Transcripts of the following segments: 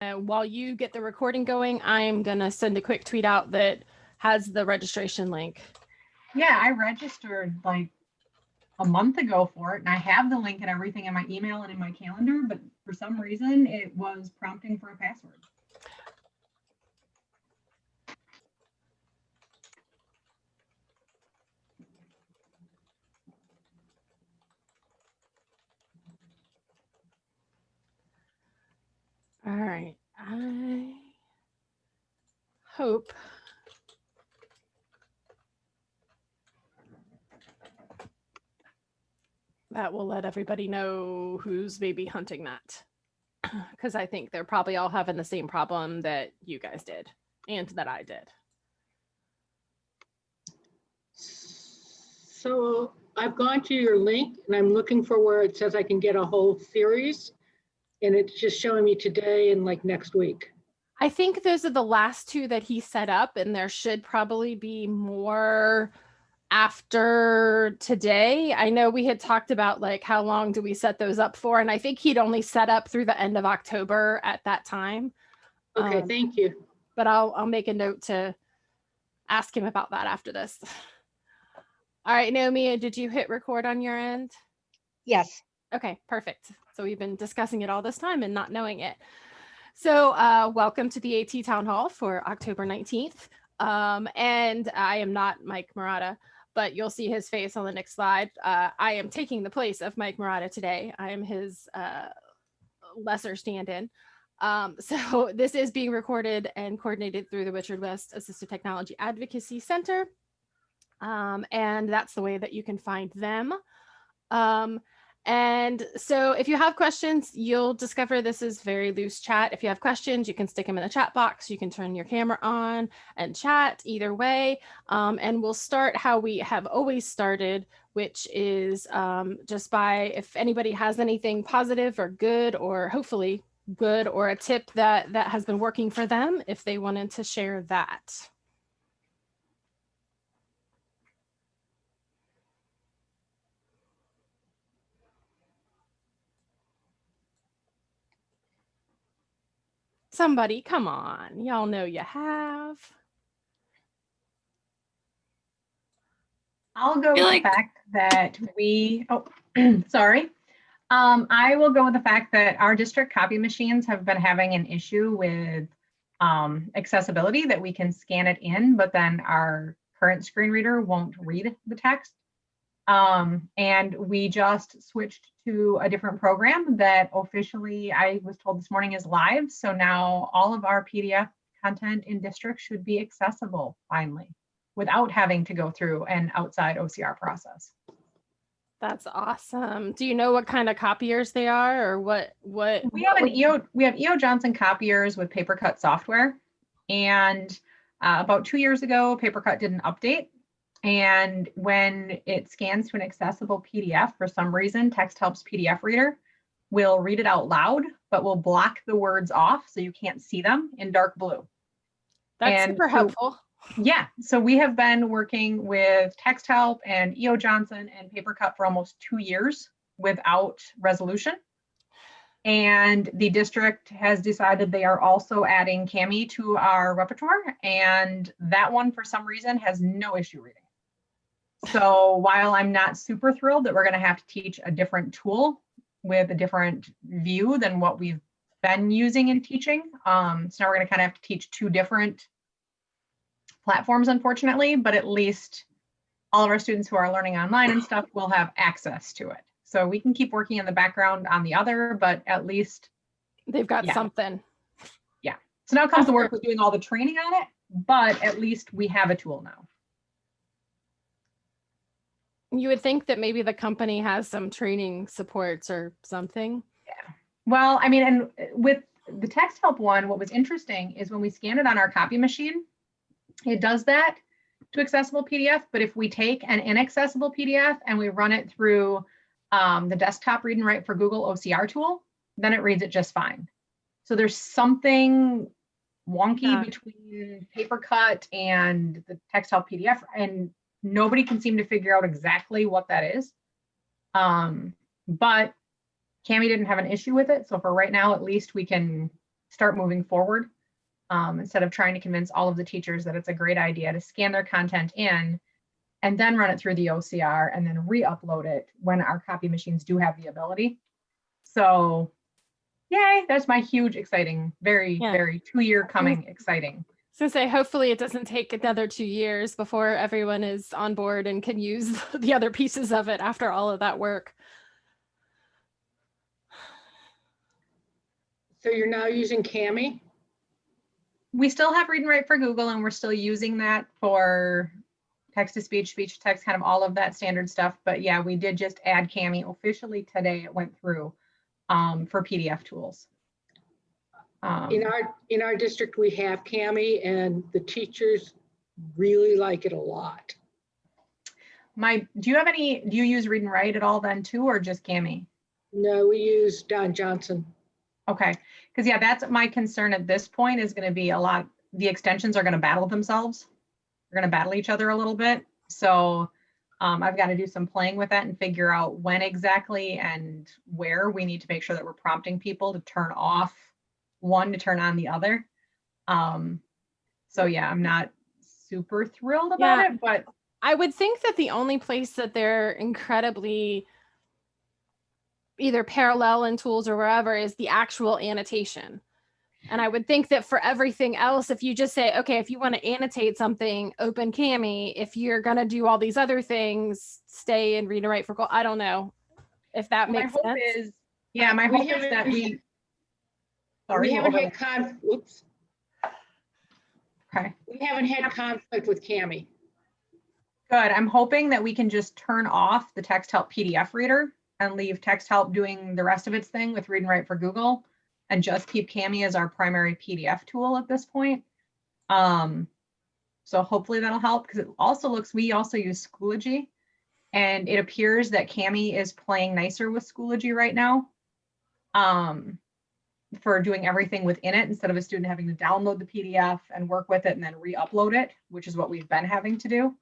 While you get the recording going, I'm going to send a quick tweet out that has the registration link. Yeah, I registered like a month ago for it, and I have the link and everything in my email and in my calendar, but for some reason it was prompting for a password. All right. I hope that will let everybody know who's maybe hunting that. Because I think they're probably all having the same problem that you guys did and that I did. So I've gone to your link and I'm looking for where it says I can get a whole series, and it's just showing me today and like next week. I think those are the last two that he set up, and there should probably be more after today. I know we had talked about like how long do we set those up for, and I think he'd only set up through the end of October at that time. Okay, thank you. But I'll make a note to ask him about that after this. All right, Naomi, did you hit record on your end? Yes. Okay, perfect. So we've been discussing it all this time and not knowing it. So welcome to the AT Town Hall for October 19th. And I am not Mike Murata, but you'll see his face on the next slide. I am taking the place of Mike Murata today. I am his lesser stand-in. So this is being recorded and coordinated through the Richard West Assistive Technology Advocacy Center. And that's the way that you can find them. And so if you have questions, you'll discover this is very loose chat. If you have questions, you can stick them in the chat box. You can turn your camera on and chat either way. And we'll start how we have always started, which is just by if anybody has anything positive or good, or hopefully good, or a tip that has been working for them, if they wanted to share that. Somebody, come on. Y'all know you have. I'll go with the fact that sorry. I will go with the fact that our district copy machines have been having an issue with accessibility, that we can scan it in, but then our current screen reader won't read the text. And we just switched to a different program that officially, I was told this morning, is live. So now all of our PDF content in district should be accessible finally, without having to go through an outside OCR process. That's awesome. Do you know what kind of copiers they are, or what? We have EO Johnson copiers with PaperCut software, and about 2 years ago, PaperCut did an update. And when it scans to an accessible PDF, for some reason, TextHelp's PDF reader will read it out loud, but will block the words off so you can't see them in dark blue. That's super helpful. Yeah, so we have been working with TextHelp and EO Johnson and PaperCut for almost 2 years without resolution. And the district has decided they are also adding Cami to our repertoire, and that one, for some reason, has no issue reading. So while I'm not super thrilled that we're going to have to teach a different tool with a different view than what we've been using in teaching, so now we're going to kind of have to teach 2 different platforms, unfortunately, but at least all of our students who are learning online and stuff will have access to it. So we can keep working in the background on the other, but at least they've got something. Yeah. So now comes the work with doing all the training on it, but at least we have a tool now. You would think that maybe the company has some training supports or something. Yeah. Well, I mean, and with the TextHelp one, what was interesting is when we scan it on our copy machine, it does that to accessible PDF. But if we take an inaccessible PDF and we run it through the desktop read and write for Google OCR tool, then it reads it just fine. So there's something wonky between PaperCut and the TextHelp PDF, and nobody can seem to figure out exactly what that is. But Cami didn't have an issue with it. So for right now, at least we can start moving forward. Instead of trying to convince all of the teachers that it's a great idea to scan their content in and then run it through the OCR and then re-upload it when our copy machines do have the ability. So yay, that's my huge, exciting, very 2-year coming exciting. So say, hopefully it doesn't take another 2 years before everyone is on board and can use the other pieces of it after all of that work. So you're now using Kami? We still have Read and Write for Google, and we're still using that for text-to-speech, speech-to-text, kind of all of that standard stuff. But yeah, we did just add Kami officially today. It went through for PDF tools. In our district, we have Kami, and the teachers really like it a lot. Do you use Read and Write at all then too, or just Kami? No, we use Don Johnson. Okay, because yeah, that's my concern at this point is going to be the extensions are going to battle themselves. They're going to battle each other a little bit. So I've got to do some playing with that and figure out when exactly and where we need to make sure that we're prompting people to turn off one to turn on the other. So yeah, I'm not super thrilled about it, but I would think that the only place that they're incredibly either parallel in tools or wherever is the actual annotation. And I would think that for everything else, if you just say, okay, if you want to annotate something, open Kami. If you're going to do all these other things, stay and Read and Write for Gold. I don't know if that makes sense. My hope is that we haven't had conflict. Okay. We haven't had conflict with Kami. Good. I'm hoping that we can just turn off the Text Help PDF reader and leave Text Help doing the rest of its thing with Read and Write for Google and just keep Kami as our primary PDF tool at this point. So hopefully that'll help, because it also we also use Schoology, and it appears that Kami is playing nicer with Schoology right now for doing everything within it instead of a student having to download the PDF and work with it and then re-upload it, which is what we've been having to do.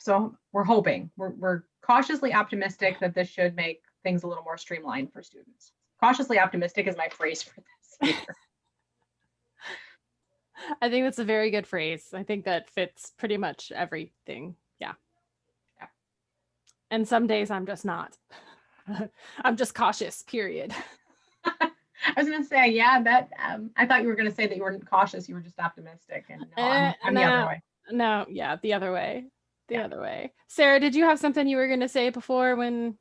So we're hoping, we're cautiously optimistic that this should make things a little more streamlined for students. Cautiously optimistic is my phrase for this year. I think that's a very good phrase. I think that fits pretty much everything. Yeah. And some days I'm just not. I'm just cautious, period. I was going to say, yeah, that I thought you were going to say that you weren't cautious. You were just optimistic. And no, I'm the other way. No, yeah, the other way. The other way. Sarah, did you have something you were going to say before when?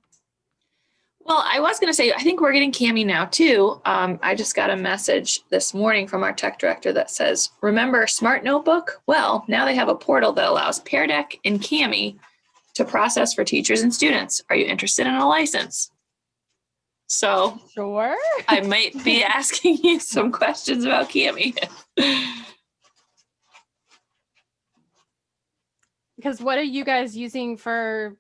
Well, I was going to say, I think we're getting Kami now too. I just got a message this morning from our tech director that says, remember Smart Notebook? Well, now they have a portal that allows Pear Deck and Kami to process for teachers and students. Are you interested in a license? So sure, I might be asking you some questions about Kami. Because what are you guys using for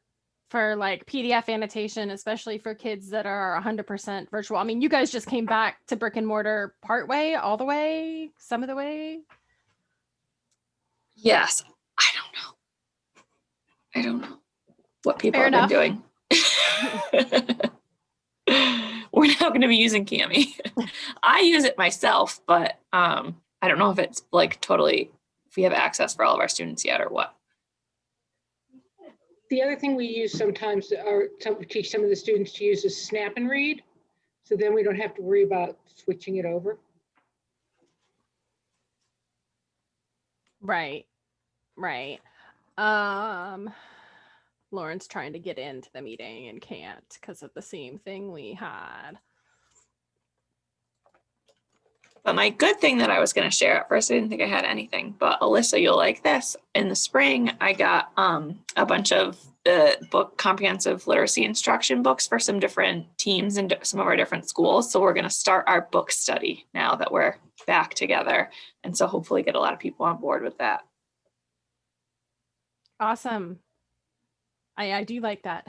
like PDF annotation, especially for kids that are 100% virtual? I mean, you guys just came back to brick and mortar part way, all the way, some of the way? Yes. I don't know what people have been doing. We're now going to be using Kami. I use it myself, but I don't know if it's like totally, if we have access for all of our students yet or what. The other thing we use sometimes teach some of the students to use is Snap and Read. So then we don't have to worry about switching it over. Right. Lauren's trying to get into the meeting and can't because of the same thing we had. But my good thing that I was going to share at first, I didn't think I had anything, but Alyssa, you'll like this. In the spring, I got a bunch of comprehensive literacy instruction books for some different teams and some of our different schools. So we're going to start our book study now that we're back together. And so hopefully get a lot of people on board with that. Awesome. I do like that.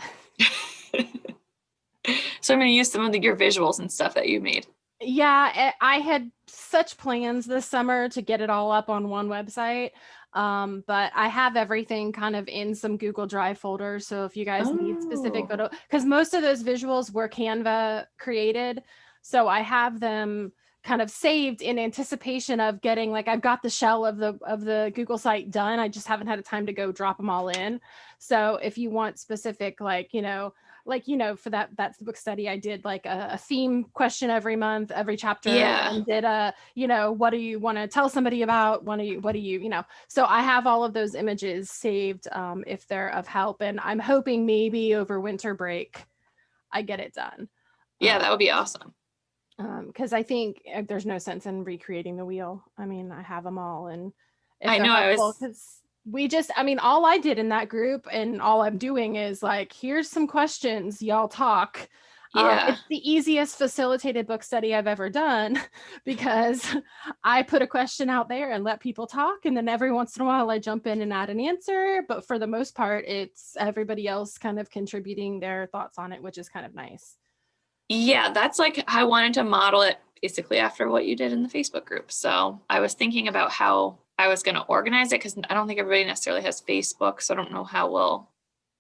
So I'm going to use some of your visuals and stuff that you made. Yeah, I had such plans this summer to get it all up on one website. But I have everything kind of in some Google Drive folders. So if you guys need specific photo, because most of those visuals were Canva created. So I have them kind of saved in anticipation of getting, like, I've got the shell of the Google site done. I just haven't had a time to go drop them all in. So if you want specific, like, for that's the book study, I did like a theme question every month, every chapter, Yeah. and did what do you want to tell somebody about? What do you, so I have all of those images saved, if they're of help. And I'm hoping maybe over winter break, I get it done. Yeah, that would be awesome. Because I think there's no sense in recreating the wheel. I mean, I have them all, and if I they're know, helpful, because all I did in that group, and all I'm doing is like, here's some questions, y'all talk. Yeah. It's the easiest facilitated book study I've ever done, because I put a question out there and let people talk, and then every once in a while I jump in and add an answer. But for the most part, it's everybody else kind of contributing their thoughts on it, which is kind of nice. Yeah, that's like, I wanted to model it basically after what you did in the Facebook group. So I was thinking about how I was going to organize it, because I don't think everybody necessarily has Facebook. So I don't know how we'll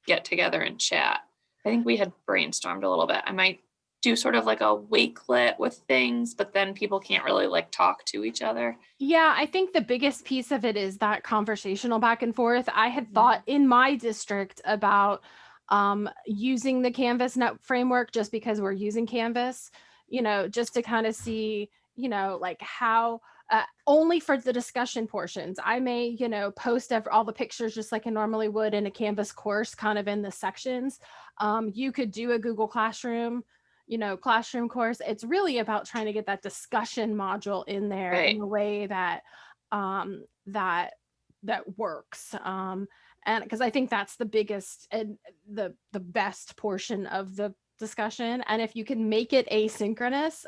get together and chat. I think we had brainstormed a little bit. I might do sort of like a Wakelet with things, but then people can't really like talk to each other. Yeah, I think the biggest piece of it is that conversational back and forth. I had thought in my district about using the Canvas net framework, just because we're using Canvas, just to kind of see, like how only for the discussion portions. I may, post all the pictures just like I normally would in a Canvas course, kind of in the sections. You could do a Google Classroom, classroom course. It's really about trying to get that discussion module in there in a way that that works. And because I think that's the biggest and the best portion of the discussion. And if you can make it asynchronous,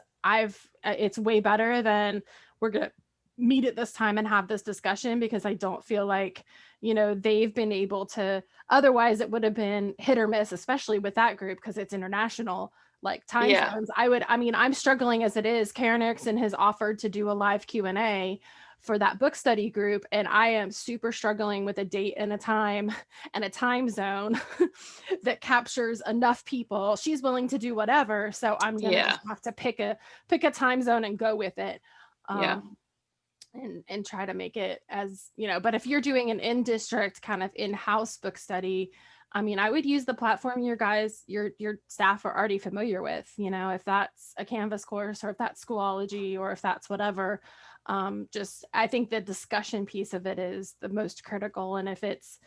it's way better than we're gonna meet at this time and have this discussion, because I don't feel like they've been able to. Otherwise it would have been hit or miss, especially with that group, because it's international, like time zones. I'm struggling as it is. Karen Erickson has offered to do a live Q&A for that book study group, and I am super struggling with a date and a time and a time zone that captures enough people. She's willing to do whatever, so I'm gonna just have to pick a time zone and go with it. And try to make it as, but if you're doing an in-district kind of in-house book study, I would use the platform your staff are already familiar with, if that's a Canvas course, or if that's Schoology, or if that's whatever. I think the discussion piece of it is the most critical. And if it's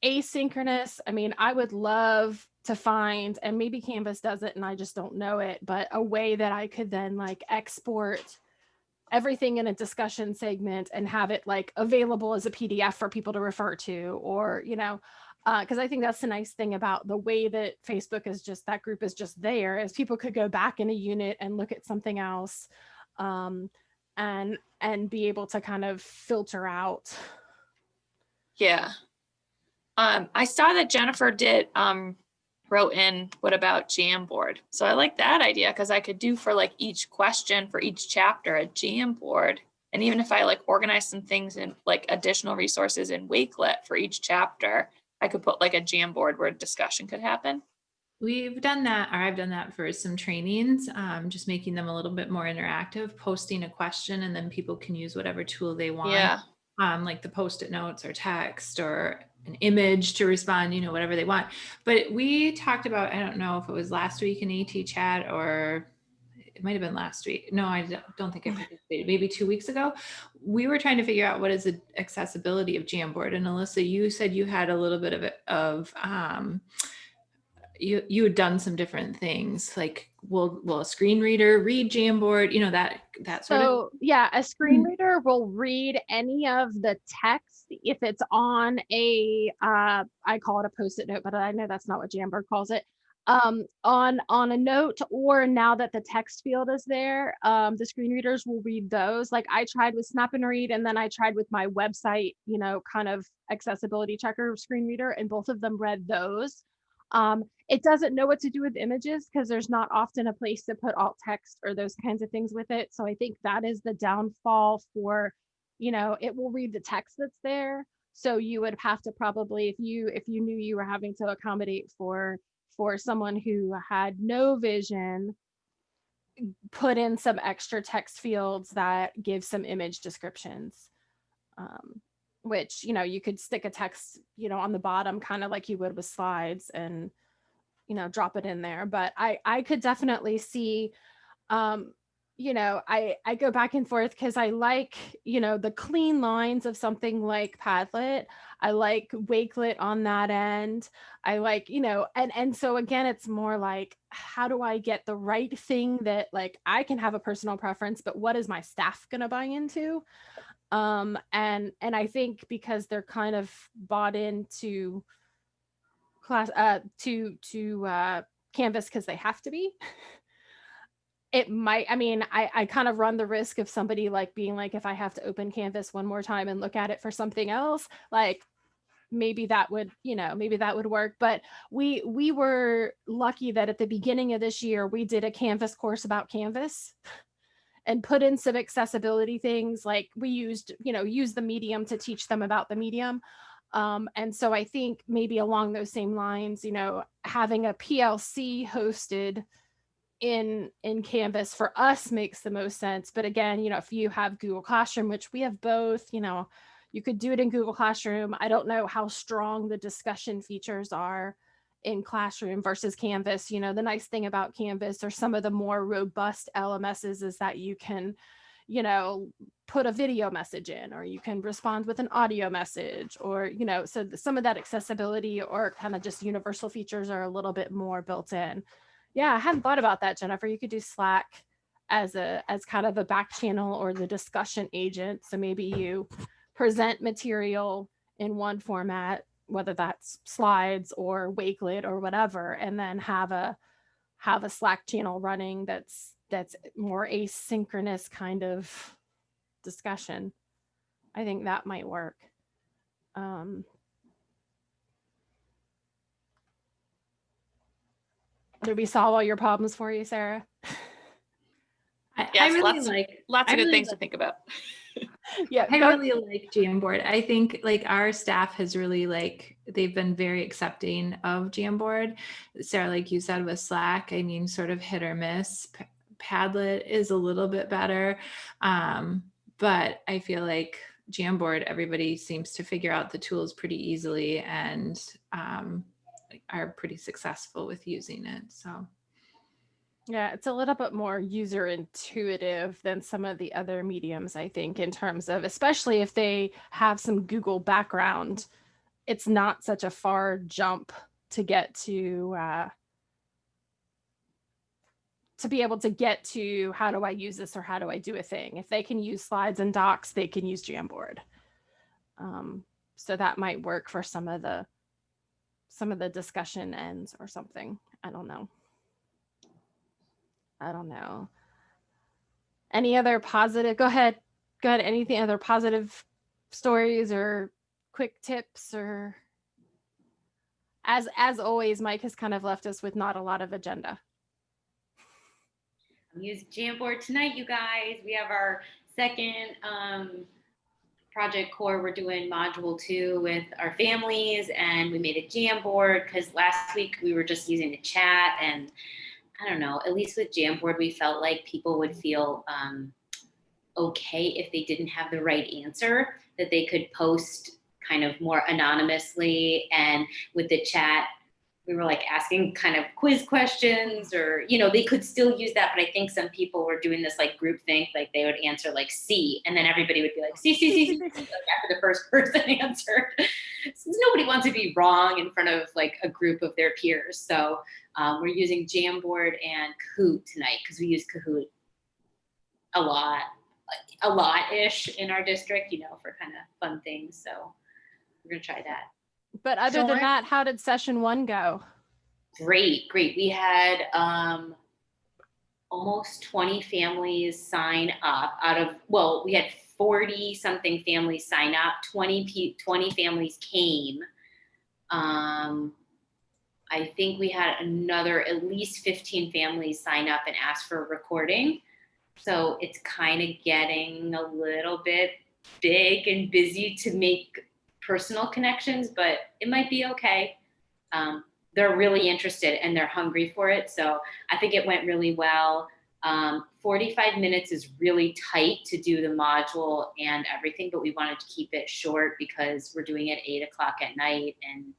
asynchronous, I would love to find, and maybe Canvas does it and I just don't know it, but a way that I could then like export everything in a discussion segment and have it like available as a PDF for people to refer to, or, because I think that's the nice thing about the way that Facebook is just, that group is just there, is people could go back in a unit and look at something else, and be able to kind of filter out. Yeah. I saw that Jennifer wrote in, what about Jamboard? So I like that idea, because I could do for like each question for each chapter a Jamboard. And even if I like organize some things in like additional resources in Wakelet for each chapter, I could put like a Jamboard where discussion could happen. We've done that, or I've done that for some trainings, just making them a little bit more interactive, posting a question, and then people can use whatever tool they want. Yeah. Like the Post-it notes or text or an image to respond, whatever they want. But we talked about, I don't know if it was last week in AT chat, or it might've been last week. No, I don't think I participated. Maybe 2 weeks ago. We were trying to figure out what is the accessibility of Jamboard. And Alyssa, you said you had a little bit of it you had done some different things, like will a screen reader read Jamboard, that sort of. So yeah, a screen reader will read any of the text if it's on I call it a Post-it note, but I know that's not what Jamboard calls it. On a note, or now that the text field is there, the screen readers will read those. Like I tried with Snap and Read, and then I tried with my website, kind of accessibility checker screen reader, and both of them read those. It doesn't know what to do with images, because there's not often a place to put alt text or those kinds of things with it. So I think that is the downfall for, it will read the text that's there. So you would have to probably, if you knew you were having to accommodate for someone who had no vision, put in some extra text fields that give some image descriptions, which, you know, you could stick a text, you know, on the bottom, kind of like you would with slides, and, you know, drop it in there. But I could definitely see, you know, I go back and forth because I like, you know, the clean lines of something like Padlet. I like Wakelet on that end. I like, you know, and so again, it's more like, how do I get the right thing that, like, I can have a personal preference, but what is my staff gonna buy into? And I think because they're kind of bought into class to Canvas because they have to be, it might, I mean, I kind of run the risk of somebody like being like, if I have to open Canvas one more time and look at it for something else, like maybe that would, you know, maybe that would work. But we were lucky that at the beginning of this year, we did a Canvas course about Canvas and put in some accessibility things. Like we used, you know, use the medium to teach them about the medium. And so I think maybe along those same lines, you know, having a PLC hosted in Canvas for us makes the most sense. But again, you know, if you have Google Classroom, which we have both, you know, you could do it in Google Classroom. I don't know how strong the discussion features are in Classroom versus Canvas. You know, the nice thing about Canvas or some of the more robust LMSs is that you can, you know, put a video message in, or you can respond with an audio message, or, you know, so some of that accessibility or kind of just universal features are a little bit more built in. Yeah, I hadn't thought about that, Jennifer. You could do Slack as kind of a back channel or the discussion agent. So maybe you present material in one format, whether that's slides or Wakelet or whatever, and then have a Slack channel running that's more asynchronous kind of discussion. I think that might work. Did we solve all your problems for you, Sarah? I Yes, really lots, like lots I of good really things to think about. Yeah, I really like Jamboard. I think like our staff has really like, they've been very accepting of Jamboard. Sarah, like you said with Slack, I mean, sort of hit or miss. Padlet is a little bit better. But I feel like Jamboard, everybody seems to figure out the tools pretty easily and are pretty successful with using it. So yeah, it's a little bit more user intuitive than some of the other mediums, I think, in terms of, especially if they have some Google background, it's not such a far jump to get to be able to get to how do I use this or how do I do a thing. If they can use slides and docs, they can use Jamboard. So that might work for some of the discussion ends or something. I don't know. Any other positive? Go ahead. Anything other positive stories or quick tips? Or as always, Mike has kind of left us with not a lot of agenda. Use Jamboard tonight, you guys. We have our second project core. We're doing module 2 with our families, and we made a Jamboard because last week we were just using the chat, and I don't know, at least with Jamboard, we felt like people would feel okay if they didn't have the right answer, that they could post kind of more anonymously. And with the chat, we were like asking kind of quiz questions, or, you know, they could still use that. But I think some people were doing this like group think, like they would answer like C, and then everybody would be like C, like after the first person answered. Since nobody wants to be wrong in front of like a group of their peers. So we're using Jamboard and Kahoot tonight because we use Kahoot a lot-ish in our district, you know, for kind of fun things. So we're gonna try that. But other than that, how did session 1 go? Great. We had almost 20 families sign up we had 40 something families sign up. 20 families came. I think we had another at least 15 families sign up and ask for a recording. So it's kind of getting a little bit big and busy to make personal connections, but it might be okay. They're really interested and they're hungry for it. So I think it went really well. 45 minutes is really tight to do the module and everything, but we wanted to keep it short because we're doing it 8 o'clock at night. And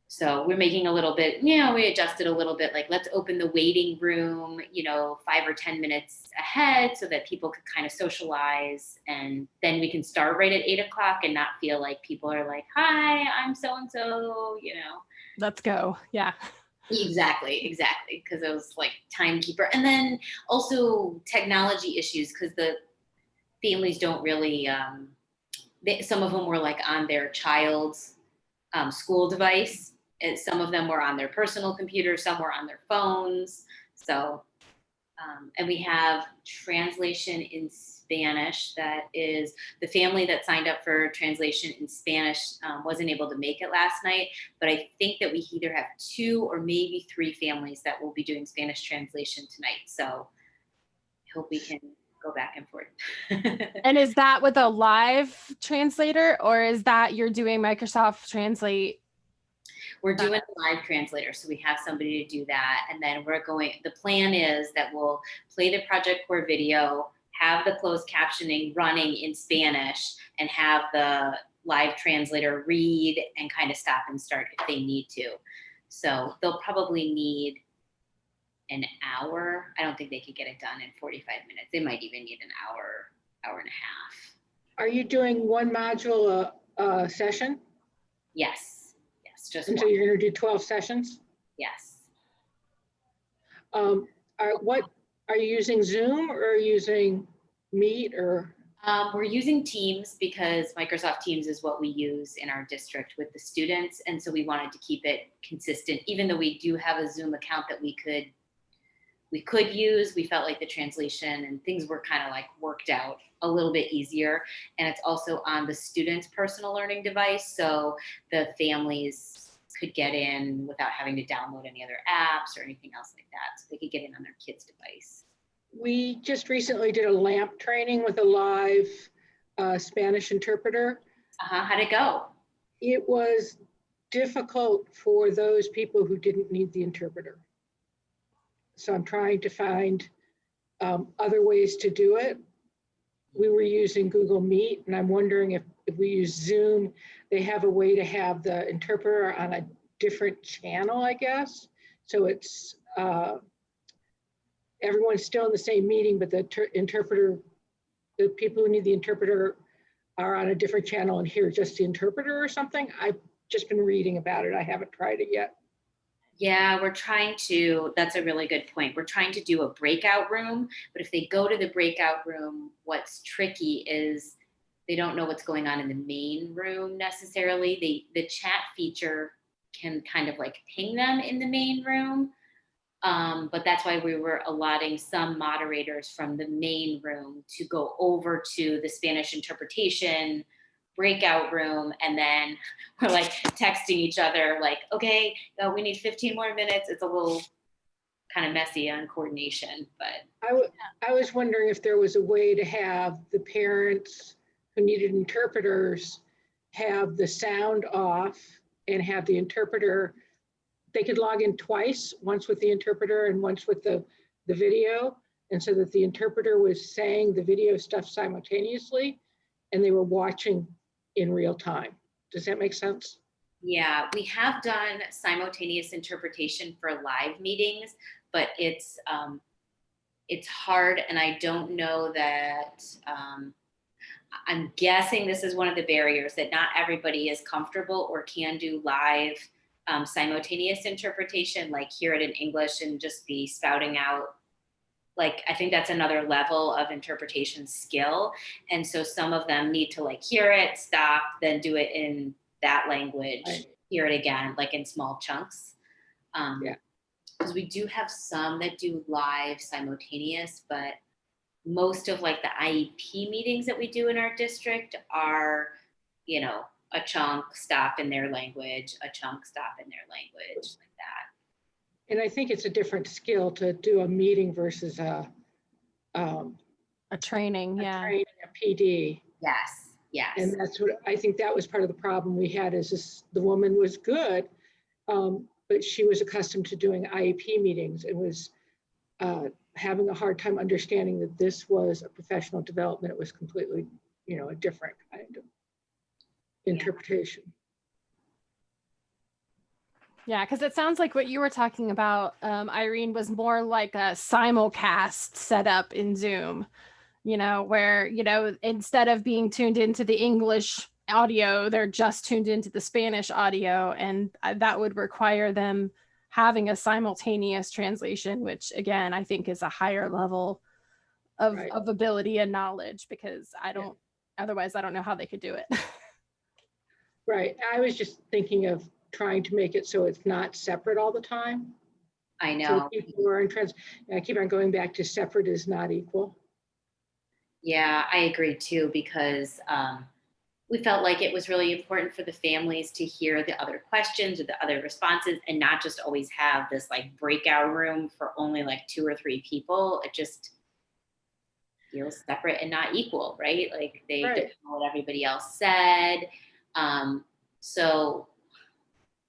so we're making a little bit, we adjusted a little bit, like let's open the waiting room, 5 or 10 minutes ahead so that people could kind of socialize. And then we can start right at 8 o'clock and not feel like people are like, hi, I'm so-and-so, Let's go. Yeah. Exactly. Because it was like timekeeper. And then also technology issues, because the families don't really, some of them were like on their child's school device. And some of them were on their personal computer, some were on their phones. So, and we have translation in Spanish. That is the family that signed up for translation in Spanish wasn't able to make it last night, but I think that we either have 2 or maybe 3 families that will be doing Spanish translation tonight. So I hope we can go back and forth. And is that with a live translator, or is that you're doing Microsoft Translate? We're doing a live translator, so we have somebody to do that. And then the plan is that we'll play the Project Core video, have the closed captioning running in Spanish, and have the live translator read and kind of stop and start if they need to. So they'll probably need an hour. I don't think they could get it done in 45 minutes. They might even need an hour, hour and a half. Are you doing one module a session? Yes, just And so one. you're going to do 12 sessions? Yes. Are you using Zoom or are you using Meet or? We're using Teams because Microsoft Teams is what we use in our district with the students. And so we wanted to keep it consistent, even though we do have a Zoom account that we could use. We felt like the translation and things were kind of like worked out a little bit easier. And it's also on the student's personal learning device. So the families could get in without having to download any other apps or anything else like that. So they could get in on their kid's device. We just recently did a LAMP training with a live Spanish interpreter. How'd it go? It was difficult for those people who didn't need the interpreter. So I'm trying to find other ways to do it. We were using Google Meet, and I'm wondering if we use Zoom, they have a way to have the interpreter on a different channel, I guess. So it's everyone's still in the same meeting, but the interpreter, the people who need the interpreter are on a different channel and hear just the interpreter or something. I've just been reading about it. I haven't tried it yet. Yeah, that's a really good point. We're trying to do a breakout room, but if they go to the breakout room, what's tricky is they don't know what's going on in the main room necessarily. The chat feature can kind of like ping them in the main room. But that's why we were allotting some moderators from the main room to go over to the Spanish interpretation breakout room, and then we're like texting each other like, okay, we need 15 more minutes. It's a little kind of messy on coordination, but I was wondering if there was a way to have the parents who needed interpreters have the sound off and have the interpreter, they could log in twice, once with the interpreter and once with the video, and so that the interpreter was saying the video stuff simultaneously and they were watching in real time. Does that make sense? yeah, we have done simultaneous interpretation for live meetings, but it's hard, and I don't know that, I'm guessing this is one of the barriers, that not everybody is comfortable or can do live simultaneous interpretation, like hear it in English and just be spouting out. Like, I think that's another level of interpretation skill. And so some of them need to like hear it, stop, then do it in that language, Right. Hear it again, like in small chunks. Yeah. Because we do have some that do live simultaneous, but most of like the IEP meetings that we do in our district are, a chunk, stop in their language, a chunk, stop in their language, like that. And I think it's a different skill to do a meeting versus a training. Yeah. training, a PD. Yes. And that's what, I think that was part of the problem we had, is this, the woman was good, but she was accustomed to doing IEP meetings. It was having a hard time understanding that this was a professional development. It was completely, a different kind of interpretation. Yeah, because it sounds like what you were talking about, Irene, was more like a simulcast setup in Zoom, where, instead of being tuned into the English audio, they're just tuned into the Spanish audio. And that would require them having a simultaneous translation, which again, I think is a higher level of, Right. of ability and knowledge, because otherwise I don't know how they could do it. Right. I was just thinking of trying to make it so it's not separate all the time. I So know. the people who are in I keep on going back to separate is not equal. Yeah, I agree too, because we felt like it was really important for the families to hear the other questions or the other responses and not just always have this like breakout room for only like 2 or 3 people. It just feels separate and not equal, right? Like they Right. didn't know what everybody else said. So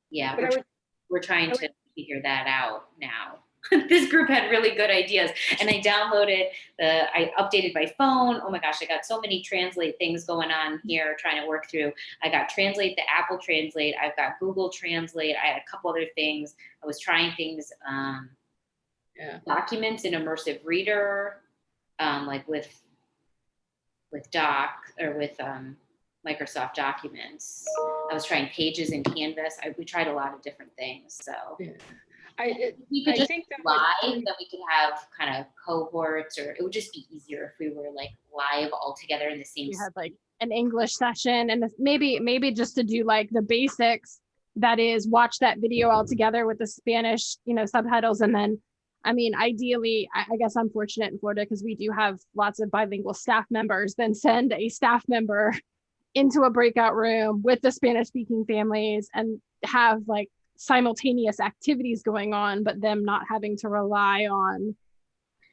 yeah, But we're trying to figure that out now. This group had really good ideas, and I updated my phone. Oh my gosh, I got so many Translate things going on here trying to work through. I got Translate, the Apple Translate. I've got Google Translate. I had a couple other things. I was trying things, documents in Immersive Reader, like with Doc or with Microsoft Documents. I was trying Pages in Canvas. We tried a lot of different things. So yeah. we could I just think that live, was- then we could have kind of cohorts, or it would just be easier if we were like live all together in the same. You had like an English session, and maybe just to do like the basics, that is watch that video all together with the Spanish, subtitles. And then, I mean, ideally, I guess I'm fortunate in Florida because we do have lots of bilingual staff members, then send a staff member into a breakout room with the Spanish speaking families and have like simultaneous activities going on, but them not having to rely on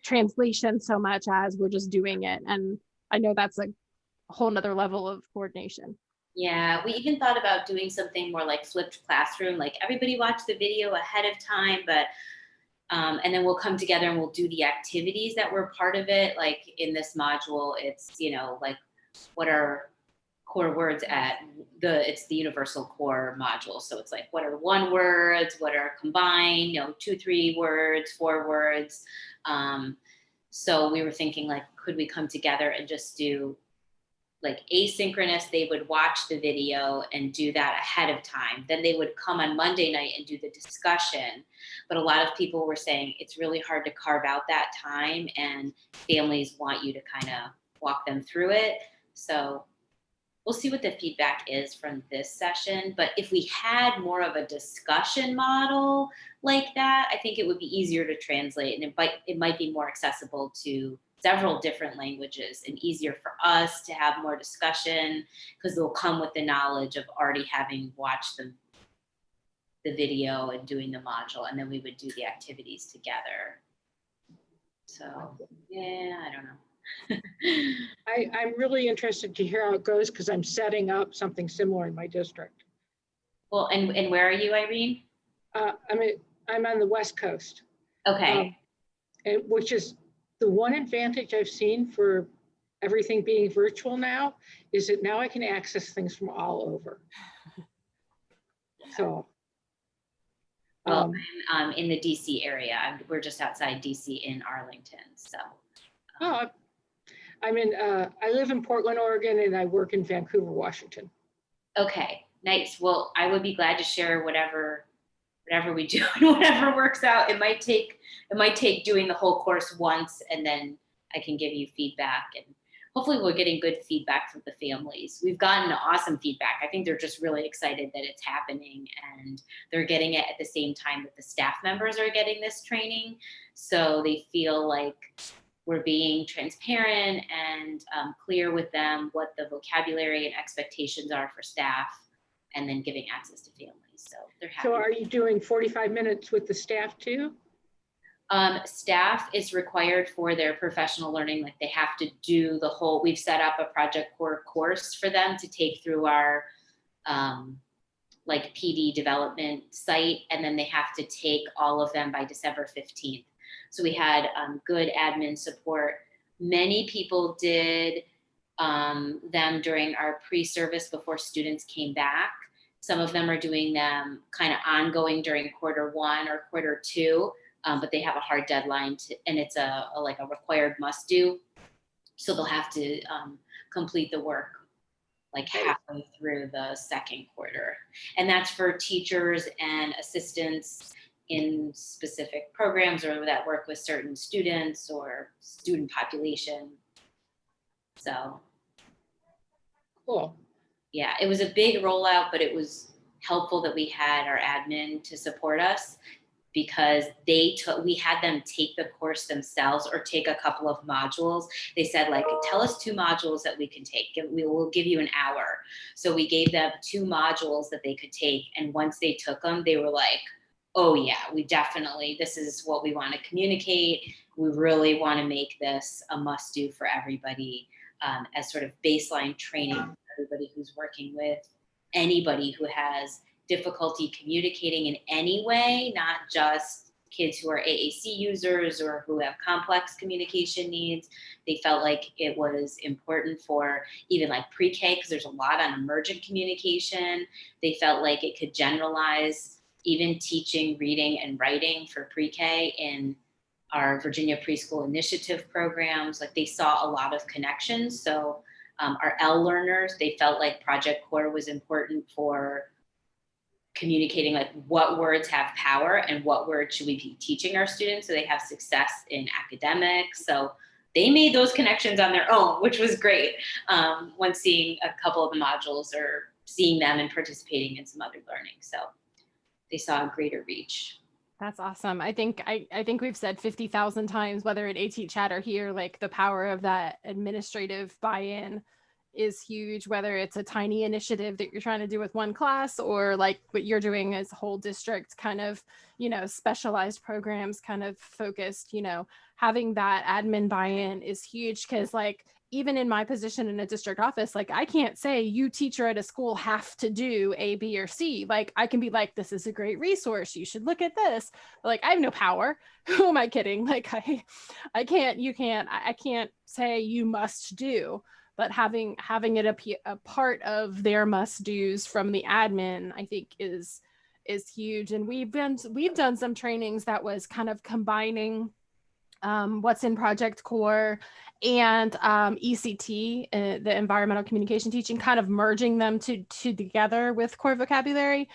translation so much as we're just doing it. And I know that's a whole nother level of coordination. Yeah, we even thought about doing something more like flipped classroom, like everybody watch the video ahead of time, but and then we'll come together and we'll do the activities that were part of it. Like in this module, it's, like what are core words it's the universal core module. So it's like, what are 1 words, what are combined, 2, 3 words, 4 words. So we were thinking like, could we come together and just do like asynchronous? They would watch the video and do that ahead of time. Then they would come on Monday night and do the discussion. But a lot of people were saying it's really hard to carve out that time, and families want you to kind of walk them through it. So we'll see what the feedback is from this session. But if we had more of a discussion model like that, I think it would be easier to translate, and it might be more accessible to several different languages and easier for us to have more discussion, because they'll come with the knowledge of already having watched the video and doing the module, and then we would do the activities together. So yeah, I don't know. I'm really interested to hear how it goes because I'm setting up something similar in my district. Well, and where are you, Irene? I'm on the West Coast. Okay. And which is the one advantage I've seen for everything being virtual now, is that now I can access things from all over. So. Well, I'm in the DC area. We're just outside DC in Arlington. So. I live in Portland, Oregon, and I work in Vancouver, Washington. Okay, nice. Well, I would be glad to share whatever we do and whatever works out. It might take doing the whole course once, and then I can give you feedback, and hopefully we're getting good feedback from the families. We've gotten awesome feedback. I think they're just really excited that it's happening, and they're getting it at the same time that the staff members are getting this training. So they feel like we're being transparent and clear with them what the vocabulary and expectations are for staff, and then giving access to families. So they're happy. So are you doing 45 minutes with the staff too? Staff is required for their professional learning. Like they have to do we've set up a Project Core course for them to take through our like PD development site. And then they have to take all of them by December 15th. So we had good admin support. Many people did them during our pre-service before students came back. Some of them are doing them kind of ongoing during Q1 or Q2, but they have a hard deadline and it's like a required must do. So they'll have to complete the work like halfway through the second quarter. And that's for teachers and assistants in specific programs or that work with certain students or student population. So Cool. yeah, it was a big rollout, but it was helpful that we had our admin to support us because we had them take the course themselves or take a couple of modules. They said like, tell us 2 modules that we can take. We will give you an hour. So we gave them 2 modules that they could take. And once they took them, they were like, oh yeah, this is what we want to communicate. We really want to make this a must do for everybody as sort of baseline training for everybody who's working with anybody who has difficulty communicating in any way, not just kids who are AAC users or who have complex communication needs. They felt like it was important for even like pre-K because there's a lot on emergent communication. They felt like it could generalize even teaching reading and writing for pre-K in our Virginia Preschool Initiative programs. Like they saw a lot of connections. So our L learners, they felt like Project Core was important for communicating like what words have power and what words should we be teaching our students so they have success in academics. So they made those connections on their own, which was great when seeing a couple of the modules or seeing them and participating in some other learning. So they saw a greater reach. That's awesome. I think we've said 50,000 times, whether at AT Chat or here, like the power of that administrative buy-in is huge, whether it's a tiny initiative that you're trying to do with one class or like what you're doing as a whole district kind of, specialized programs kind of focused, having that admin buy-in is huge. Cause like, even in my position in a district office, like I can't say you teacher at a school have to do A, B, or C. Like I can be like, this is a great resource. You should look at this. But like, I have no power. Who am I kidding? Like I can't say you must do, but having it a part of their must do's from the admin, I think is huge. And we've done some trainings that was kind of combining what's in Project Core and ECT, the environmental communication teaching, kind of merging them together with core vocabulary.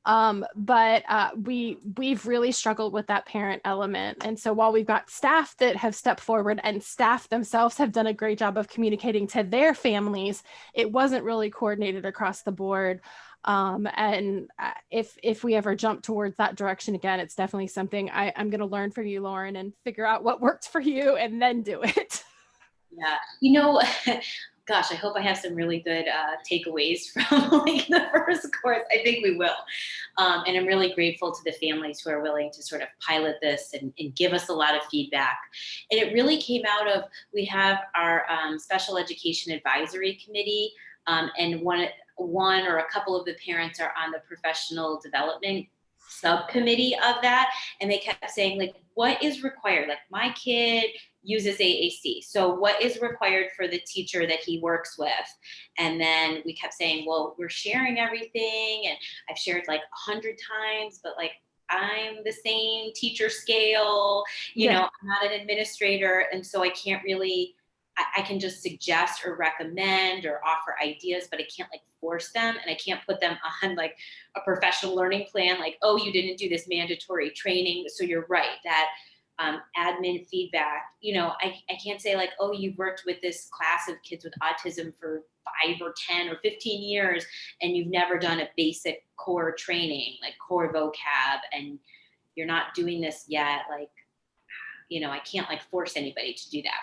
But we've really struggled with that parent element. And so while we've got staff that have stepped forward and staff themselves have done a great job of communicating to their families, it wasn't really coordinated across the board. And if we ever jump towards that direction again, it's definitely something I'm going to learn from you, Lauren, and figure out what worked for you and then do it. Yeah. Gosh, I hope I have some really good takeaways from like the first course. I think we will. And I'm really grateful to the families who are willing to sort of pilot this and give us a lot of feedback. And it really came out of, we have our special education advisory committee, and one or a couple of the parents are on the professional development subcommittee of that. And they kept saying like, what is required? Like my kid uses AAC. So what is required for the teacher that he works with? And then we kept saying, well, we're sharing everything. And I've shared like 100 times, but like, I'm the same teacher scale, I'm not an administrator. And so I can't really, I can just suggest or recommend or offer ideas, but I can't like force them. And I can't put them on like a professional learning plan. Like, oh, you didn't do this mandatory training. So you're right that admin feedback, I can't say like, oh, you've worked with this class of kids with autism for 5 or 10 or 15 years, and you've never done a basic core training, like core vocab, and you're not doing this yet. Like, I can't like force anybody to do that.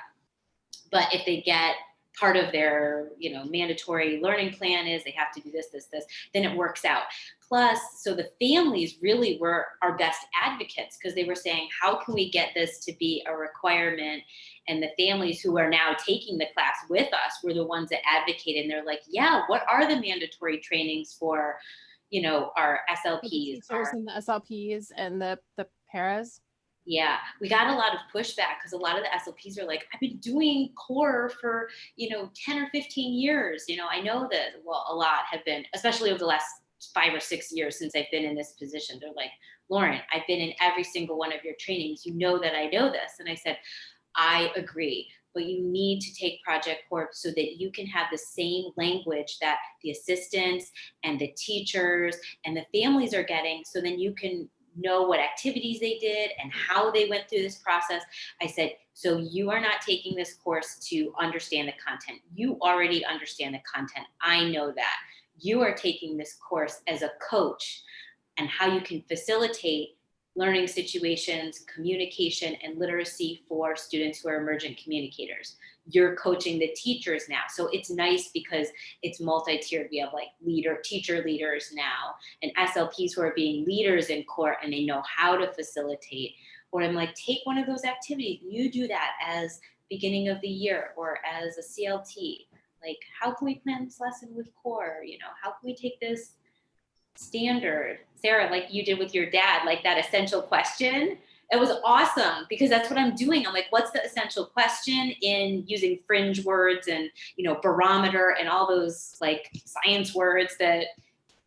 But if they get part of their, mandatory learning plan is they have to do this, then it works out. Plus, so the families really were our best advocates because they were saying, how can we get this to be a requirement? And the families who are now taking the class with us were the ones that advocated. And they're like, yeah, what are the mandatory trainings for, our SLPs? And the SLPs and the paras. Yeah, we got a lot of pushback because a lot of the SLPs are like, I've been doing core for, 10 or 15 years. I know that, well, a lot have been, especially over the last 5 or 6 years since I've been in this position. They're like, Lauren, I've been in every single one of your trainings. You know that I know this. And I said, I agree, but you need to take Project Corp so that you can have the same language that the assistants and the teachers and the families are getting. So then you can know what activities they did and how they went through this process. I said, so you are not taking this course to understand the content. You already understand the content. I know that. You are taking this course as a coach and how you can facilitate learning situations, communication, and literacy for students who are emergent communicators. You're coaching the teachers now. So it's nice because it's multi-tiered. We have like teacher leaders now and SLPs who are being leaders in court and they know how to facilitate. Or I'm like, take one of those activities. You do that as beginning of the year or as a CLT. Like, how can we plan this lesson with core? How can we take this standard, Sarah, like you did with your dad, like that essential question? It was awesome because that's what I'm doing. I'm like, what's the essential question in using fringe words and, barometer and all those like science words that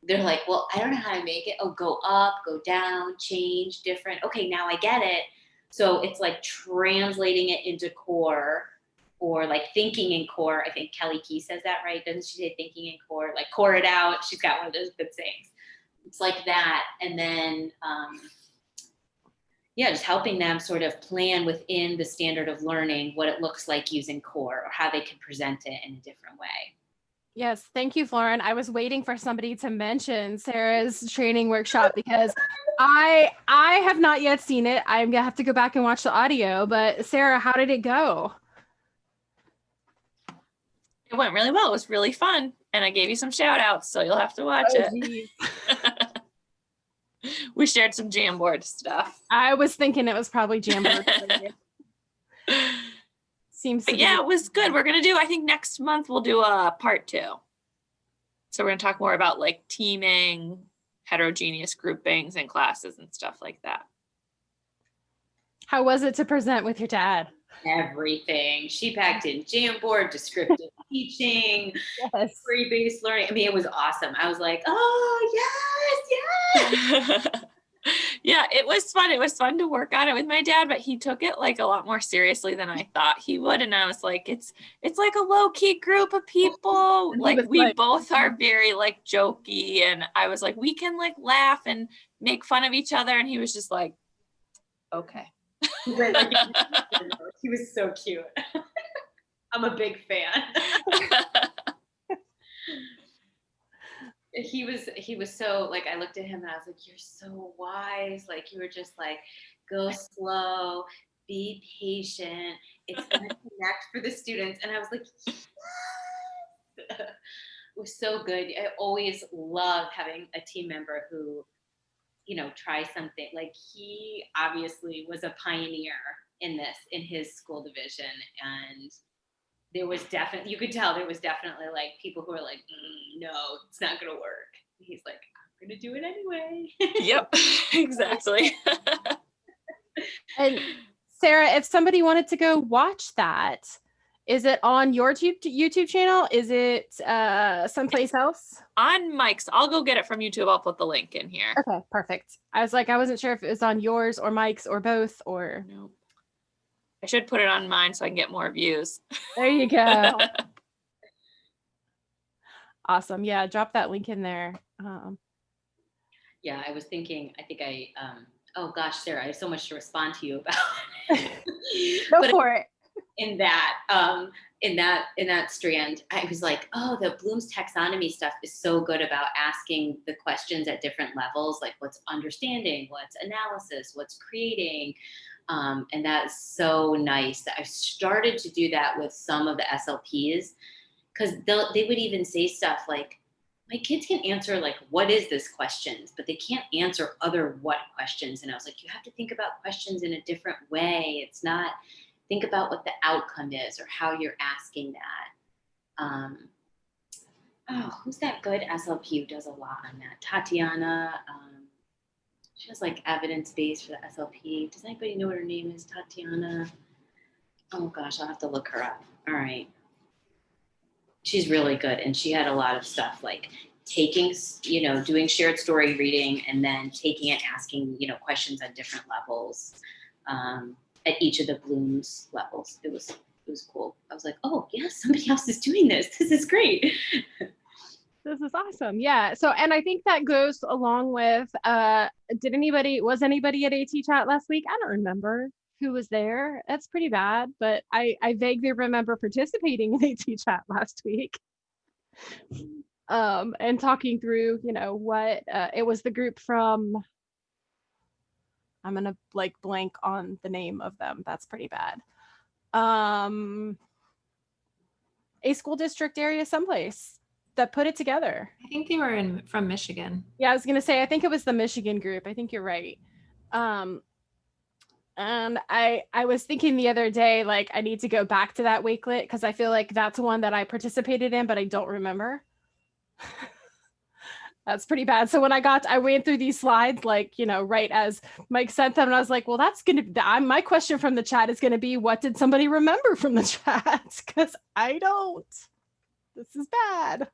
they're like, well, I don't know how to make it. Oh, go up, go down, change, different. Okay, now I get it. So it's like translating it into core or like thinking in core. I think Kelly Key says that, right? Doesn't she say thinking in core? Like core it out. She's got one of those good sayings. It's like that. And then, just helping them sort of plan within the standard of learning what it looks like using core or how they can present it in a different way. Yes, thank you, Lauren. I was waiting for somebody to mention Sarah's training workshop because I have not yet seen it. I'm gonna have to go back and watch the audio. But Sarah, how did it go? It went really well. It was really fun. And I gave you some shout outs, so you'll have to watch it. Geez. We shared some Jamboard stuff. I was thinking it was probably Jamboard related. Seems to But be. yeah, it was good. We're going to do, I think next month we'll do a part 2. So we're going to talk more about like teaming, heterogeneous groupings and classes and stuff like that. How was it to present with your dad? Everything. She packed in Jamboard, descriptive teaching, Yes. free-based learning. I mean, it was awesome. I was like, oh, yes. Yeah, it was fun. It was fun to work on it with my dad, but he took it like a lot more seriously than I thought he would. And I was like, it's like a low-key group of people. Like we both are very like jokey. And I was like, we can like laugh and make fun of each other. And he was just like, okay. He was so cute. I'm a big fan. He was so like, I looked at him and I was like, you're so wise. Like you were just like, go slow, be patient. It's gonna connect for the students. And I was like, yes. It was so good. I always love having a team member who, try something. Like he obviously was a pioneer in this, in his school division. And there was definitely, you could tell there was definitely like people who were like, no, it's not going to work. And he's like, I'm going to do it anyway. Yep, exactly. And Sarah, if somebody wanted to go watch that, is it on your YouTube channel? Is it someplace else? On Mike's. I'll go get it from YouTube. I'll put the link in here. Okay, perfect. I was like, I wasn't sure if it was on yours or Mike's or both or. Nope. I should put it on mine so I can get more views. There you go. Awesome. Yeah, drop that link in there. Yeah, I was thinking, oh gosh, Sarah, I have so much to respond to you about. Go for it. In that strand, I was like, oh, the Bloom's taxonomy stuff is so good about asking the questions at different levels, like what's understanding, what's analysis, what's creating. And that's so nice. I've started to do that with some of the SLPs because they would even say stuff like, my kids can answer like, what is this questions, but they can't answer other what questions. And I was like, you have to think about questions in a different way. It's not, think about what the outcome is or how you're asking that. Who's that good SLP who does a lot on that? Tatiana. She has like evidence-based for the SLP. Does anybody know what her name is? Tatiana. Oh gosh, I'll have to look her up. All right. She's really good. And she had a lot of stuff like taking, doing shared story reading and then taking it, asking, questions on different levels at each of the Bloom's levels. It was cool. I was like, oh yes, somebody else is doing this. This is great. This is awesome. Yeah. So, and I think that goes along with, was anybody at AT Chat last week? I don't remember who was there. That's pretty bad, but I vaguely remember participating in AT Chat last week. And talking through, what, it was the group from, I'm going to like blank on the name of them. That's pretty bad. A school district area someplace that put it together. I think they were from Michigan. Yeah, I was gonna say, I think it was the Michigan group. I think you're right. And I was thinking the other day, like I need to go back to that Wakelet because I feel like that's one that I participated in, but I don't remember. That's pretty bad. So when I went through these slides, like, right as Mike sent them, and I was like, well, my question from the chat is going to be, what did somebody remember from the chat? Because I don't. This is bad.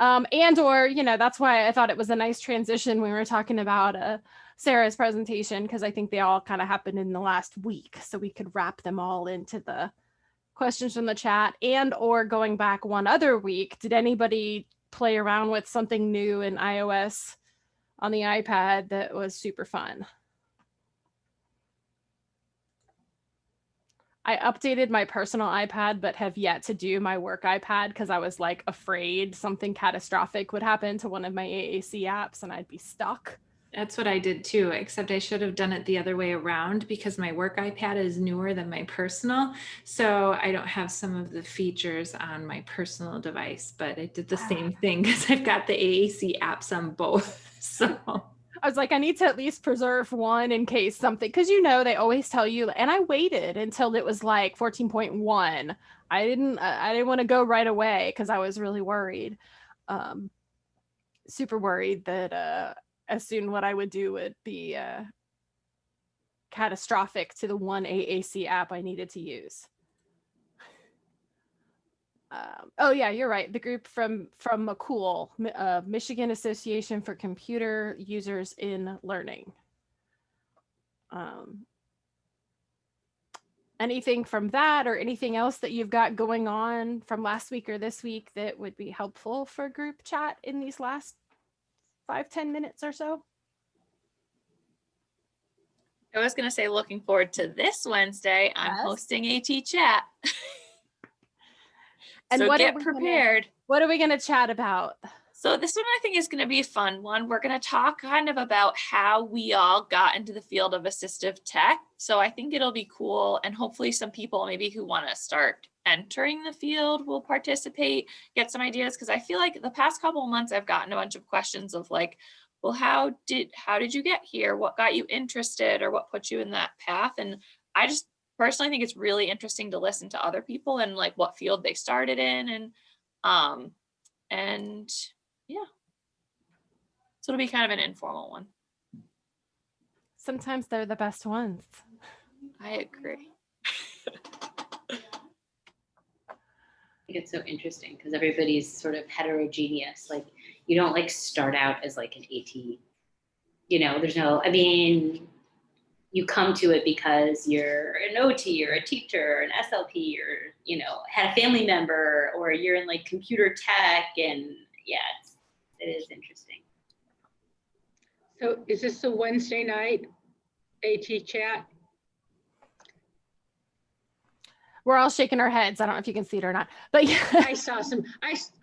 That's why I thought it was a nice transition when we were talking about Sarah's presentation, because I think they all kind of happened in the last week. So we could wrap them all into the questions from the chat, and or going back one other week. Did anybody play around with something new in iOS on the iPad that was super fun? I updated my personal iPad, but have yet to do my work iPad because I was like afraid something catastrophic would happen to one of my AAC apps and I'd be stuck. That's what I did too, except I should have done it the other way around because my work iPad is newer than my personal. So I don't have some of the features on my personal device, but I did the same thing because I've got the AAC apps on both. So I was like, I need to at least preserve one in case something, because they always tell you, and I waited until it was like 14.1. I didn't want to go right away because I was really worried. Super worried that as soon what I would do would be catastrophic to the one AAC app I needed to use. Oh yeah, you're right. The group from McCool, Michigan Association for Computer Users in Learning. Anything from that or anything else that you've got going on from last week or this week that would be helpful for group chat in these last 5-10 minutes or so? I was going to say, looking forward to this Wednesday. I'm hosting AT Chat. And so get prepared. What are we going to chat about? So this one I think is going to be a fun one. We're going to talk kind of about how we all got into the field of assistive tech. So I think it'll be cool. And hopefully some people maybe who want to start entering the field will participate, get some ideas. Because I feel like the past couple of months, I've gotten a bunch of questions of like, well, how did you get here? What got you interested or what put you in that path? And I just personally think it's really interesting to listen to other people and like what field they started in and yeah. So it'll be kind of an informal one. Sometimes they're the best ones. I agree. I think it's so interesting because everybody's sort of heterogeneous. Like you don't like start out as like an AT, you come to it because you're an OT or a teacher or an SLP or, had a family member or you're in like computer tech and yeah, it is interesting. So is this a Wednesday night AT Chat? We're all shaking our heads. I don't know if you can see it or not, but yeah. I saw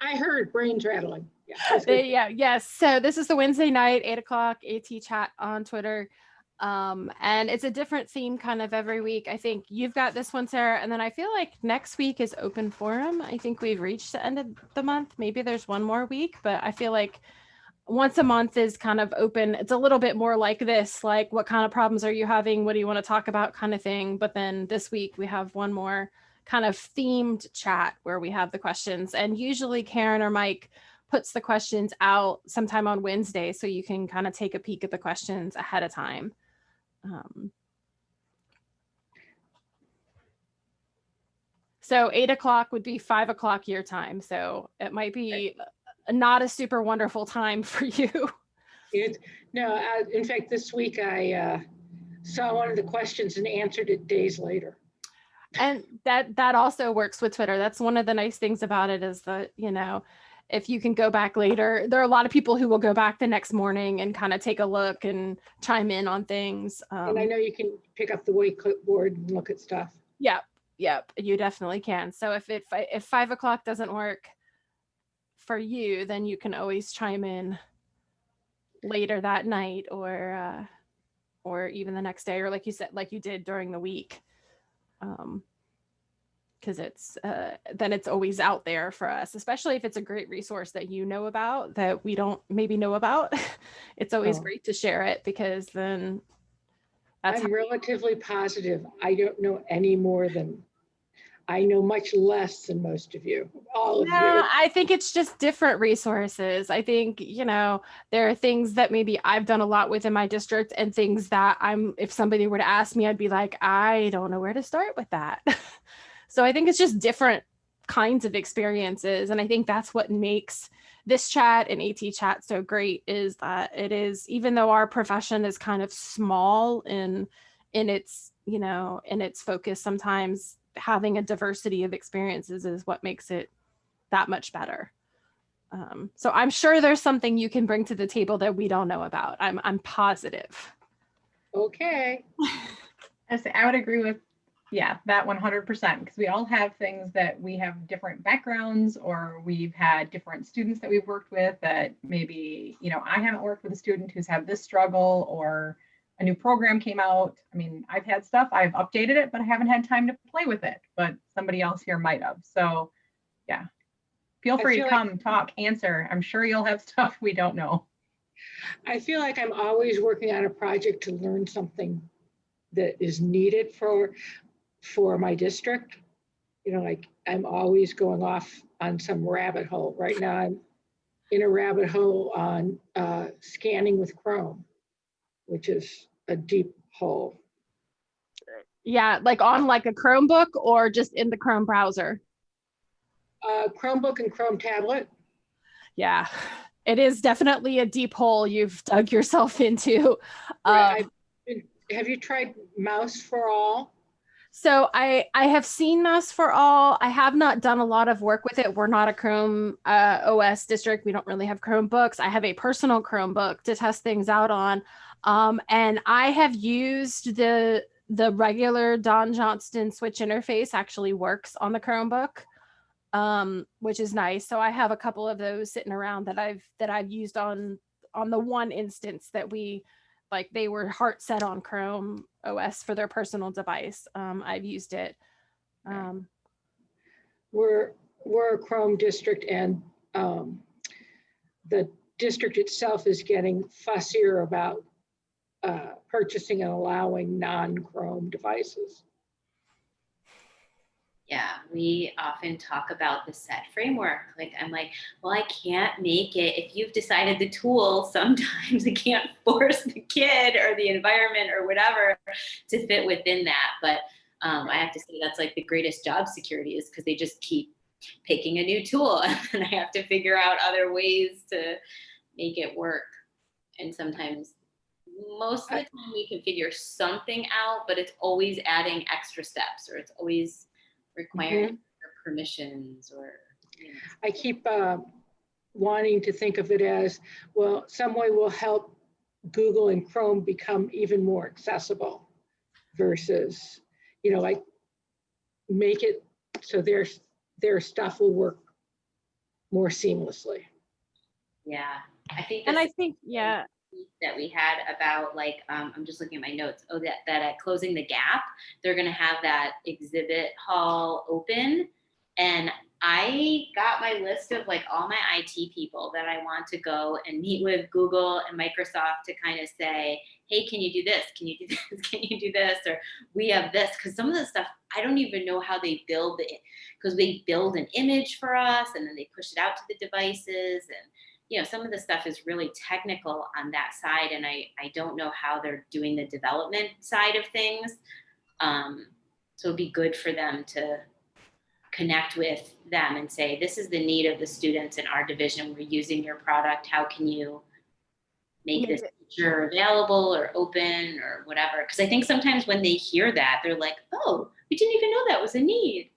I heard brains rattling. Yeah. Yes. So this is the Wednesday night, 8:00 AT Chat on Twitter. And it's a different theme kind of every week. I think you've got this one, Sarah, and then I feel like next week is open forum. I think we've reached the end of the month. Maybe there's one more week, but I feel like once a month is kind of open. It's a little bit more like this, like what kind of problems are you having? What do you want to talk about kind of thing. But then this week we have one more kind of themed chat where we have the questions, and usually Karen or Mike puts the questions out sometime on Wednesday, so you can kind of take a peek at the questions ahead of time. So 8 o'clock would be 5 o'clock your time. So it might be not a super wonderful time for you. No, in fact, this week I saw one of the questions and answered it days later. And that also works with Twitter. That's one of the nice things about it, is that, you know, if you can go back later, there are a lot of people who will go back the next morning and kind of take a look and chime in on things. And I know you can pick up the white clipboard and look at stuff. Yep, you definitely can. So if 5 o'clock doesn't work for you, then you can always chime in later that night, or even the next day, or like you said, like you did during the week. Because then it's always out there for us, especially if it's a great resource that you know about that we don't maybe know about. It's always great to share it, because then I'm relatively positive I don't know any more than, I know much less than most of you, all of you. I think it's just different resources. I think, you know, there are things that maybe I've done a lot with in my district, and things that if somebody were to ask me, I'd be like, I don't know where to start with that. So I think it's just different kinds of experiences. And I think that's what makes this chat and AT chat so great, is that it is, even though our profession is kind of small in its, you know, in its focus, sometimes having a diversity of experiences is what makes it that much better. So I'm sure there's something you can bring to the table that we don't know about. I'm positive. Okay. I would agree with, that 100%, because we all have things that we have different backgrounds, or we've had different students that we've worked with that maybe, you know, I haven't worked with a student who's had this struggle, or a new program came out. I mean, I've had stuff, I've updated it, but I haven't had time to play with it, but somebody else here might have. So feel free to come, talk, answer. I'm sure you'll have stuff we don't know. I feel like I'm always working on a project to learn something that is needed for my district. You know, like I'm always going off on some rabbit hole. Right now I'm in a rabbit hole on scanning with Chrome, which is a deep hole. Yeah, like on like a Chromebook, or just in the Chrome browser? Chromebook and Chrome tablet. Yeah, it is definitely a deep hole you've dug yourself into. Right. Have you tried Mouse for All? So I have seen Mouse for All. I have not done a lot of work with it. We're not a Chrome OS district. We don't really have Chromebooks. I have a personal Chromebook to test things out on. And I have used the regular Don Johnston switch interface actually works on the Chromebook, which is nice. So I have a couple of those sitting around that I've used on the one instance that they were heart set on Chrome OS for their personal device. I've used it. We're a Chrome district, and the district itself is getting fussier about purchasing and allowing non-Chrome devices. Yeah, we often talk about the SET framework. Like, I'm like, well, I can't make it. If you've decided the tool, sometimes I can't force the kid or the environment or whatever to fit within that. But I have to say that's like the greatest job security, is because they just keep picking a new tool and I have to figure out other ways to make it work. And sometimes, most of the time we can figure something out, but it's always adding extra steps, or it's always requiring permissions, or I keep wanting to think of it as, well, some way will help Google and Chrome become even more accessible, versus, you know, like make it so their stuff will work more seamlessly. Yeah, I think And I think, yeah, that we had about, like, I'm just looking at my notes. Oh, that at Closing the Gap, they're going to have that exhibit hall open, and I got my list of like all my IT people that I want to go and meet with Google and Microsoft to kind of say, hey, can you do this? Can you do this? Can you do this? Or we have this. Because some of the stuff, I don't even know how they build it, because they build an image for us and then they push it out to the devices. And, you know, some of the stuff is really technical on that side. And I don't know how they're doing the development side of things. So it'd be good for them to connect with them and say, this is the need of the students in our division. We're using your product. How can you make this feature available or open or whatever? Because I think sometimes when they hear that, they're like, oh, we didn't even know that was a need.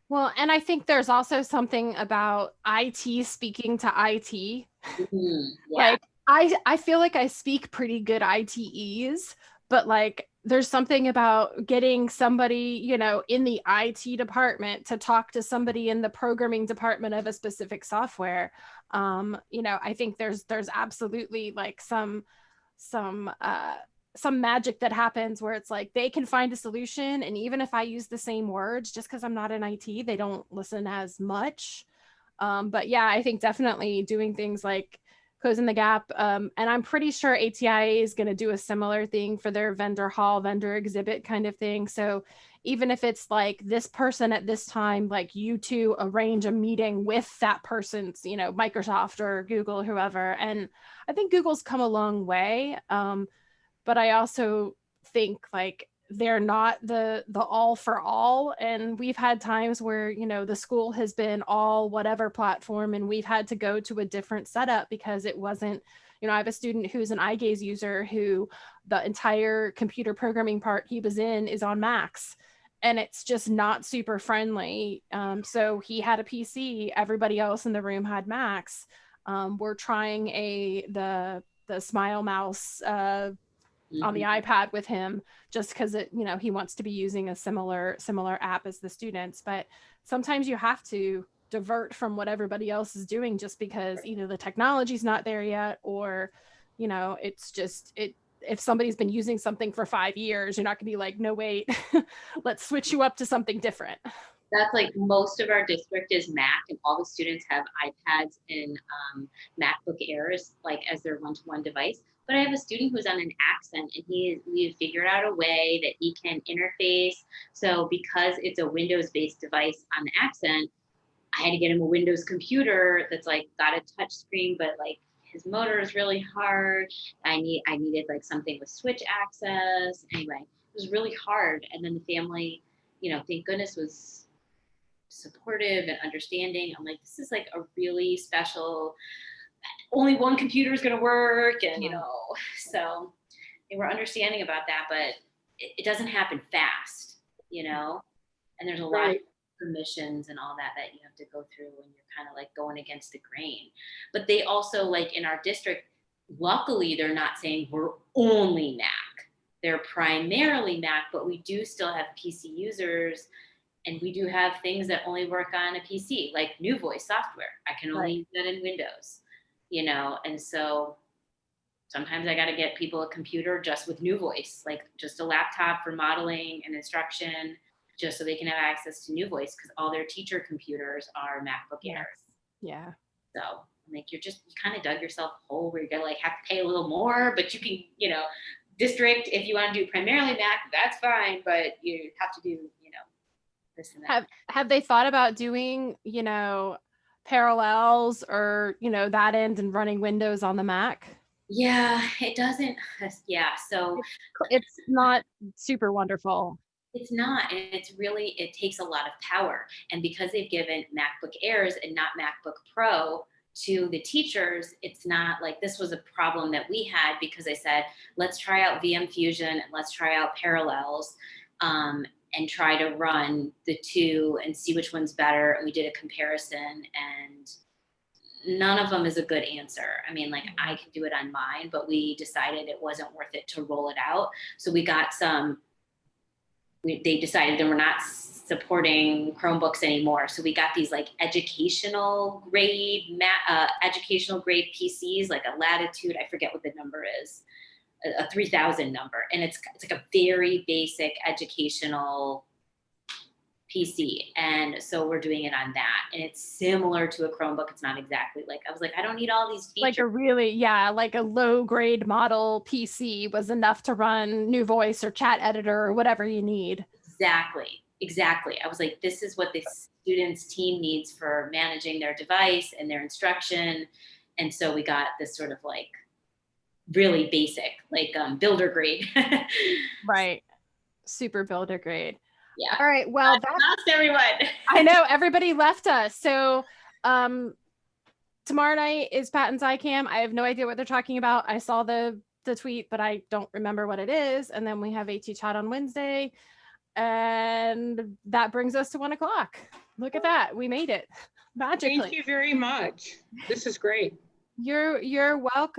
Well, and I think there's also something about IT speaking to IT. Yeah. Like I feel like I speak pretty good ITEs, but like there's something about getting somebody, you know, in the IT department to talk to somebody in the programming department of a specific software. You know, I think there's absolutely like some magic that happens where it's like they can find a solution, and even if I use the same words, just because I'm not in IT, they don't listen as much. But yeah, I think definitely doing things like Closing the Gap, and I'm pretty sure ATIA is going to do a similar thing for their vendor hall, vendor exhibit kind of thing. So even if it's like this person at this time, like you two arrange a meeting with that person's, you know, Microsoft or Google, whoever. And I think Google's come a long way. But I also think like they're not the all for all, and we've had times where, you know, the school has been all whatever platform and we've had to go to a different setup because it wasn't, you know, I have a student who's an iGaze user who the entire computer programming part he was in is on Macs, and it's just not super friendly. So he had a PC, everybody else in the room had Macs. We're trying the Smile Mouse on the iPad with him, just because it, you know, he wants to be using a similar app as the students. But sometimes you have to divert from what everybody else is doing just because either the technology's not there yet, or, you know, it's just if somebody's been using something for 5 years, you're not gonna be like, no, wait, let's switch you up to something different. That's like most of our district is Mac, and all the students have iPads and MacBook Airs like as their one-to-one device. But I have a student who's on an Accent, and we figured out a way that he can interface. So because it's a Windows-based device on the Accent, I had to get him a Windows computer that's like got a touch screen, but like his motor is really hard. I needed like something with switch access. Anyway, it was really hard. And then the family, you know, thank goodness was supportive and understanding. I'm like, this is like a really special, only one computer is going to work. And, you know, so they were understanding about that, but it doesn't happen fast, you know, and there's a lot of permissions and all that you have to go through when you're kind of like going against the grain. But they also, like in our district, luckily they're not saying we're only Mac. They're primarily Mac, but we do still have PC users. And we do have things that only work on a PC, like New Voice software. I can only use that in Windows, you know? And so sometimes I got to get people a computer just with New Voice, like just a laptop for modeling and instruction, just so they can have access to New Voice, because all their teacher computers are MacBook Airs. Yeah. So like you kind of dug yourself a hole where you're gonna like have to pay a little more, but you can, you know, district, if you want to do primarily Mac, that's fine, but you have to do, you know, this and that. Have they thought about doing, you know, parallels or, you know, that end and running Windows on the Mac? Yeah, it doesn't. Yeah, so it's not super wonderful. It's not, and it takes a lot of power. And because they've given MacBook Airs and not MacBook Pro to the teachers, it's not like this was a problem that we had, because I said, let's try out VM Fusion and let's try out Parallels. And try to run the two and see which one's better. And we did a comparison, and none of them is a good answer. I mean, like I can do it on mine, but we decided it wasn't worth it to roll it out. So we got they decided that we're not supporting Chromebooks anymore. So we got these like educational grade PCs, like a Latitude, I forget what the number is, a 3000 number. And it's like a very basic educational PC. And so we're doing it on that. And it's similar to a Chromebook. It's not exactly like, I was like, I don't need all these features. Like a really, yeah, like a low grade model PC was enough to run New Voice or Chat Editor or whatever you need. Exactly. I was like, this is what the students team needs for managing their device and their instruction. And so we got this sort of like really basic, like builder grade. Right. Super builder grade. Yeah. All right. Well, Lost everyone. I know everybody left us. So tomorrow night is Patton's iCam. I have no idea what they're talking about. I saw the tweet, but I don't remember what it is. And then we have AT Chat on Wednesday. And that brings us to 1 o'clock. Look at that. We made it magically. Thank you very much. This is great. You're welcome.